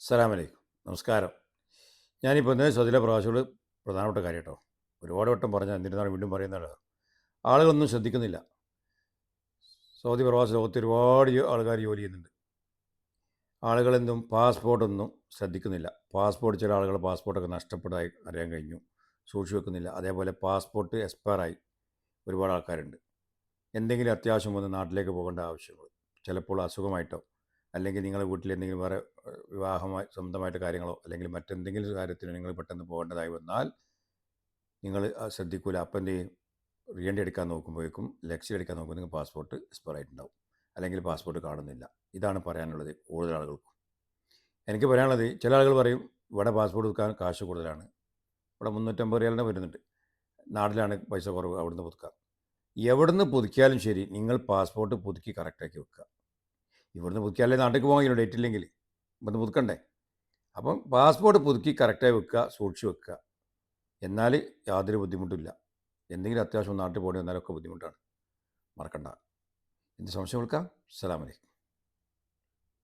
അസ്സലാമലൈക്കും. നമസ്കാരം. ഞാനിപ്പോൾ ഇന്നലെ സൗദിയിലെ പ്രവാസികളോട് പ്രധാനപ്പെട്ട കാര്യം കേട്ടോ. ഒരുപാട് വട്ടം പറഞ്ഞാൽ എന്നിരുന്നാലും വീണ്ടും പറയുന്നതാണ്. ആളുകളൊന്നും ശ്രദ്ധിക്കുന്നില്ല. സൗദി പ്രവാസ ലോകത്ത് ഒരുപാട് ആൾക്കാർ ജോലി ചെയ്യുന്നുണ്ട്. ആളുകളെന്തും പാസ്പോർട്ടൊന്നും ശ്രദ്ധിക്കുന്നില്ല. ചില ആളുകൾ പാസ്പോർട്ടൊക്കെ നഷ്ടപ്പെട്ടതായി അറിയാൻ കഴിഞ്ഞു. സൂക്ഷിച്ച് വെക്കുന്നില്ല. അതേപോലെ പാസ്പോർട്ട് എക്സ്പയറായി ഒരുപാട് ആൾക്കാരുണ്ട്. എന്തെങ്കിലും അത്യാവശ്യം വന്ന് നാട്ടിലേക്ക് പോകേണ്ട ആവശ്യങ്ങൾ, ചിലപ്പോൾ അസുഖമായിട്ടോ അല്ലെങ്കിൽ നിങ്ങളുടെ വീട്ടിൽ എന്തെങ്കിലും വേറെ വിവാഹമായി സ്വന്തമായിട്ട് കാര്യങ്ങളോ അല്ലെങ്കിൽ മറ്റെന്തെങ്കിലും കാര്യത്തിന് നിങ്ങൾ പെട്ടെന്ന് പോകേണ്ടതായി വന്നാൽ നിങ്ങൾ ശ്രദ്ധിക്കൂല. അപ്പം എന്ത് ചെയ്യും? റീ എൻട്രി എടുക്കാൻ നോക്കുമ്പോഴേക്കും ലെക്ചർ എടുക്കാൻ നോക്കുമ്പോൾ നിങ്ങൾ പാസ്പോർട്ട് എക്സ്പയർ ആയിട്ടുണ്ടാവും, അല്ലെങ്കിൽ പാസ്പോർട്ട് കാണുന്നില്ല. ഇതാണ് പറയാനുള്ളത് കൂടുതൽ ആളുകൾക്കും. എനിക്ക് പറയാനുള്ളത്, ചില ആളുകൾ പറയും ഇവിടെ പാസ്പോർട്ട് എടുക്കാൻ കാശ് കൂടുതലാണ്, ഇവിടെ 350 റിയാലിന് വരുന്നുണ്ട്, നാട്ടിലാണ് പൈസ കുറവ്, അവിടുന്ന് പുതുക്കാം. എവിടുന്ന് പുതുക്കിയാലും ശരി, നിങ്ങൾ പാസ്പോർട്ട് പുതുക്കി കറക്റ്റാക്കി വെക്കുക. ഇവിടുന്ന് പുതുക്കിയാലേ നാട്ടിലേക്ക് പോകാൻ കഴിയുള്ളൂ, ഡേറ്റ് ഇല്ലെങ്കിൽ ഇവിടുന്ന് പുതുക്കണ്ടേ. അപ്പം പാസ്പോർട്ട് പുതുക്കി കറക്റ്റായി വെക്കുക, സൂക്ഷിച്ച് വെക്കുക. എന്നാൽ യാതൊരു ബുദ്ധിമുട്ടില്ല. എന്തെങ്കിലും അത്യാവശ്യം നാട്ടിൽ പോകേണ്ടി വന്നാലൊക്കെ ബുദ്ധിമുട്ടാണ്, മറക്കണ്ട. എന്ത് സംശയം വിളിക്കാം. അസ്സലാമു അലൈക്കും.